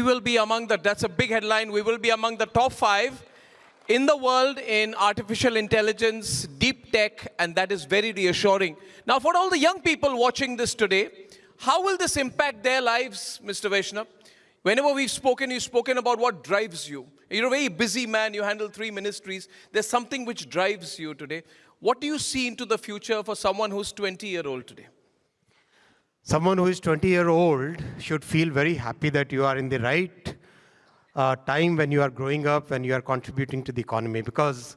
we will be among that's a big headline, we will be among the top 5 in the world in artificial intelligence, deep tech, and that is very reassuring. Now, for all the young people watching this today, how will this impact their lives, Mr. Vaishnaw? Whenever we've spoken, you've spoken about what drives you. You're a very busy man, you handle 3 ministries. There's something which drives you today. What do you see into the future for someone who's 20-year-old today? Someone who is 20-year-old should feel very happy that you are in the right time when you are growing up, when you are contributing to the economy. Because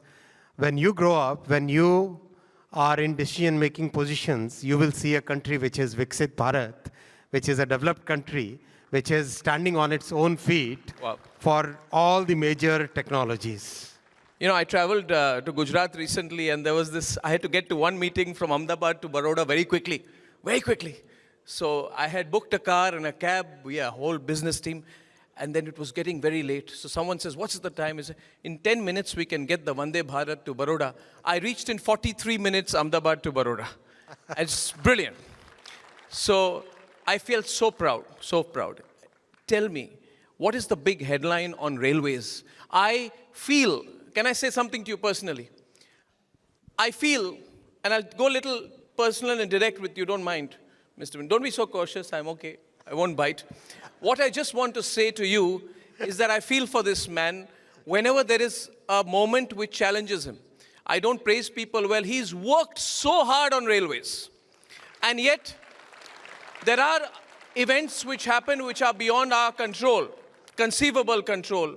when you grow up, when you are in decision-making positions, you will see a country which is Viksit Bharat, which is a developed country, which is standing on its own feet for all the major technologies. You know, I traveled to Gujarat recently, and there was this, I had to get to one meeting from Ahmedabad to Baroda very quickly. So I had booked a car and a cab, a whole business team, and then it was getting very late. So someone says, what's the time? I said, in 10 minutes, we can get the Vande Bharat to Baroda. I reached in 43 minutes Ahmedabad to Baroda. It's brilliant. So I feel so proud, so proud. Tell me, what is the big headline on railways? I feel, can I say something to you personally? I feel, and I'll go a little personal and direct with you, don't mind, Mr. Don't be so cautious, I'm okay. I won't bite. What I just want to say to you is that I feel for this man whenever there is a moment which challenges him. I don't praise people well. He's worked so hard on railways. And yet, there are events which happen which are beyond our control, conceivable control.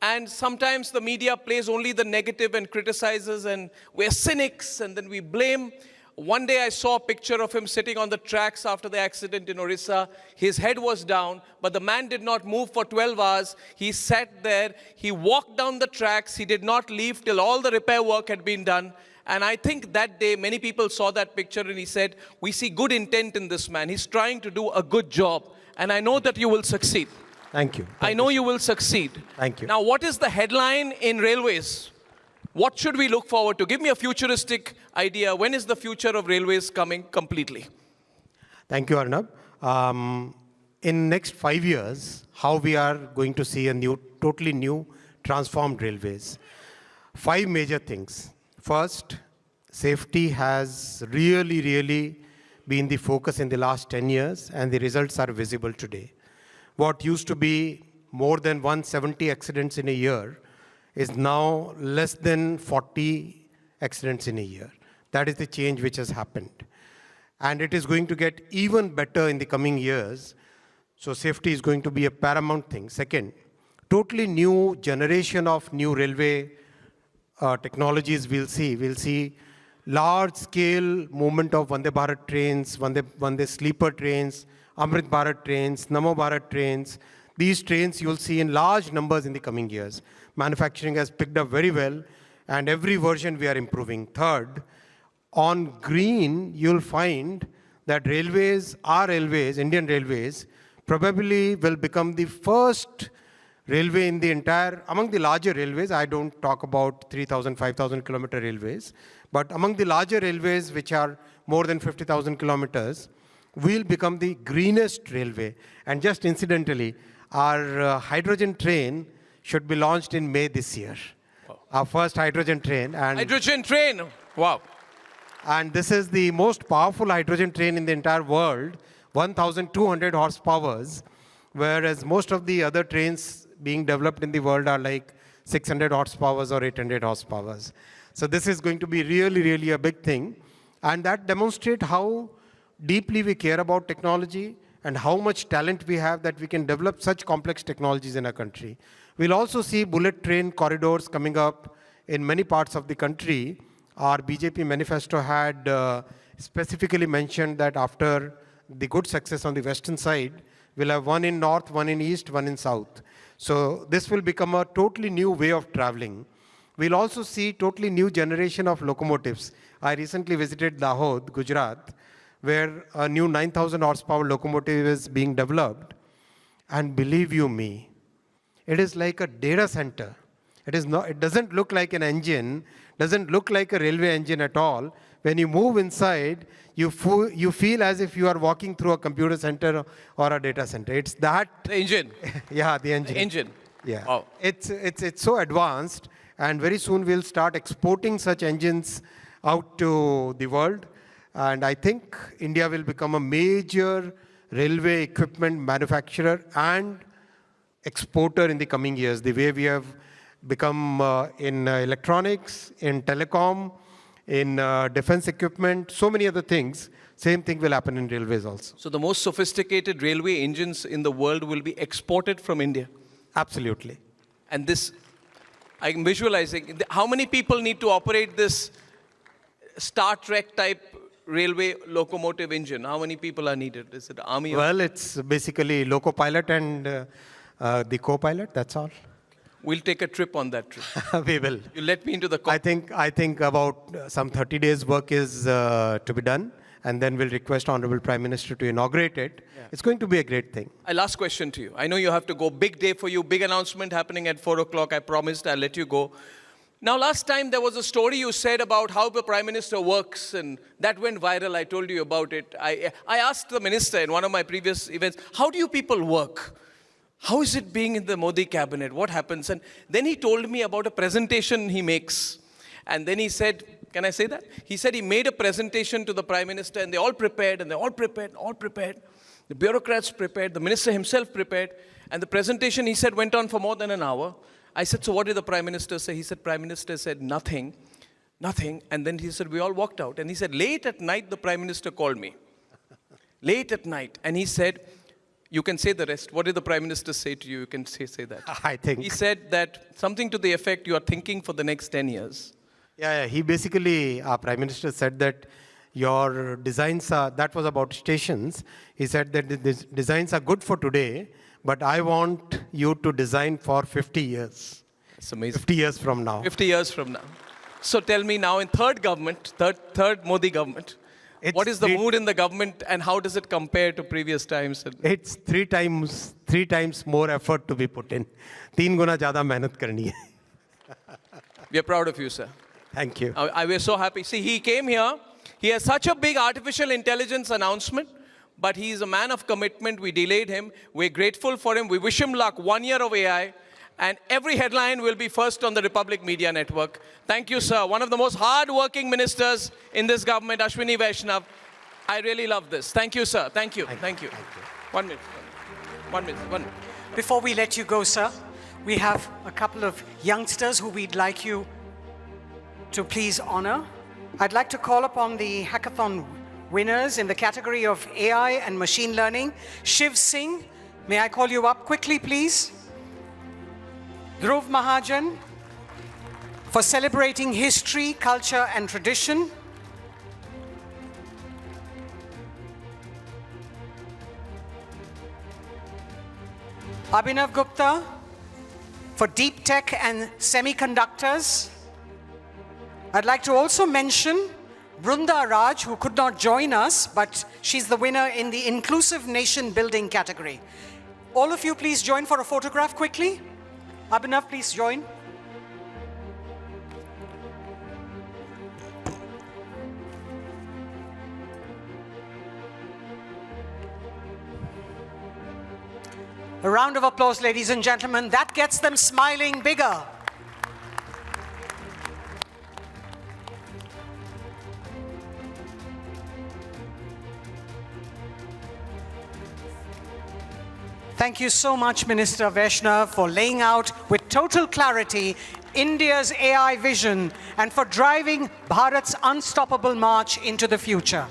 And sometimes the media plays only the negative and criticizes, and we're cynics, and then we blame. One day I saw a picture of him sitting on the tracks after the accident in Orissa. His head was down, but the man did not move for 12 hours. He sat there, he walked down the tracks, he did not leave till all the repair work had been done. And I think that day, many people saw that picture and he said, we see good intent in this man. He's trying to do a good job. And I know that you will succeed. Thank you. I know you will succeed. Thank you. Now, what is the headline in railways? What should we look forward to? Give me a futuristic idea. When is the future of railways coming completely? Thank you, Arnab. In next 5 years, how we are going to see a totally new, transformed railways? 5 major things. First, safety has really been the focus in the last 10 years, and the results are visible today. What used to be more than 170 accidents in a year is now less than 40 accidents in a year. That is the change which has happened. And it is going to get even better in the coming years. So safety is going to be a paramount thing. Second, totally new generation of new railway technologies we'll see. We'll see large-scale movement of Vande Bharat trains, Vande sleeper trains, Amrit Bharat trains, Namo Bharat trains. These trains you'll see in large numbers in the coming years. Manufacturing has picked up very well, and every version we are improving. Third, on green, you'll find that railways, Indian railways, probably will become the first railway in the entire, among the larger railways. I don't talk about 3,000, 5,000 kilometer railways, but among the larger railways, which are more than 50,000 kilometers, will become the greenest railway. And just incidentally, our hydrogen train should be launched in May this year. Wow. Our first hydrogen train. Hydrogen train? Wow. And this is the most powerful hydrogen train in the entire world, 1,200 horsepowers, whereas most of the other trains being developed in the world are like 600 horsepowers or 800 horsepowers. So this is going to be really a big thing. And that demonstrates how deeply we care about technology and how much talent we have that we can develop such complex technologies in our country. We'll also see bullet train corridors coming up in many parts of the country. Our BJP manifesto had specifically mentioned that after the good success on the western side, we'll have one in north, one in east, one in south. So this will become a totally new way of traveling. We'll also see totally new generation of locomotives. I recently visited Dahod, Gujarat, where a new 9,000 horsepower locomotive is being developed. And believe you me, it is like a data center. It is not. It doesn't look like an engine. Doesn't look like a railway engine at all. When you move inside, you feel as if you are walking through a computer center or a data center. It's that. The engine. Yeah, the engine. The engine. Yeah. Wow. It's so advanced, and very soon we'll start exporting such engines out to the world. And I think India will become a major railway equipment manufacturer and exporter in the coming years, the way we have become in electronics, in telecom, in defense equipment, so many other things. Same thing will happen in railways also. So the most sophisticated railway engines in the world will be exported from India. Absolutely. And this, I'm visualizing, how many people need to operate this Star Trek type railway locomotive engine? How many people are needed? Is it army? Well, it's basically loco pilot and the co-pilot, that's all. We'll take a trip on that trip. We will. You let me into the I think about some 30 days work is to be done, and then we'll request Honorable Prime Minister to inaugurate it. Yeah. It's going to be a great thing. A last question to you. I know you have to go. Big day for you. Big announcement happening at 4 o'clock. I promised I'll let you go. Now, last time there was a story you said about how the Prime Minister works, and that went viral. I told you about it. I asked the Minister in one of my previous events, how do you people work? How is it being in the Modi cabinet? What happens? And then he told me about a presentation he makes. And then he said, can I say that? He said he made a presentation to the Prime Minister, and they all prepared, and they all prepared. The bureaucrats prepared, the Minister himself prepared. And the presentation, he said, went on for more than an hour. I said, so what did the Prime Minister say? He said, Prime Minister said, nothing. And then he said, we all walked out. And he said, late at night, the Prime Minister called me. Late at night. And he said, you can say the rest. What did the Prime Minister say to you? You can say that. I think. He said that something to the effect, you are thinking for the next 10 years. Yeah. He basically, our Prime Minister said that your designs are, that was about stations. He said that the designs are good for today, but I want you to design for 50 years. It's amazing. 50 years from now. 50 years from now. So tell me now, in third Modi government, what is the mood in the government, and how does it compare to previous times? It's three times more effort to be put in. 3 guna zyada mehnat karni hai. We are proud of you, sir. Thank you. We're so happy. See, he came here. He has such a big artificial intelligence announcement, but he is a man of commitment. We delayed him. We're grateful for him. We wish him luck. 1 year of AI. And every headline will be first on the Republic Media Network. Thank you, sir. One of the most hard-working ministers in this government, Ashwini Vaishnaw. I really love this. Thank you, sir. Thank you. Thank you. 1 minute. 1 minute. 1 minute. Before we let you go, sir, we have a couple of youngsters who we'd like you to please honor. I'd like to call upon the hackathon winners in the category of AI and machine learning. Shiv Singh, may I call you up quickly, please? Dhruv Mahajan, for celebrating history, culture, and tradition. Abhinav Gupta, for deep tech and semiconductors. I'd like to also mention Brunda Raj, who could not join us, but she's the winner in the Inclusive Nation Building category. All of you, please join for a photograph quickly. Abhinav, please join. A round of applause, ladies and gentlemen. That gets them smiling bigger. Thank you so much, Minister Vaishnaw, for laying out with total clarity India's AI vision and for driving Bharat's unstoppable march into the future.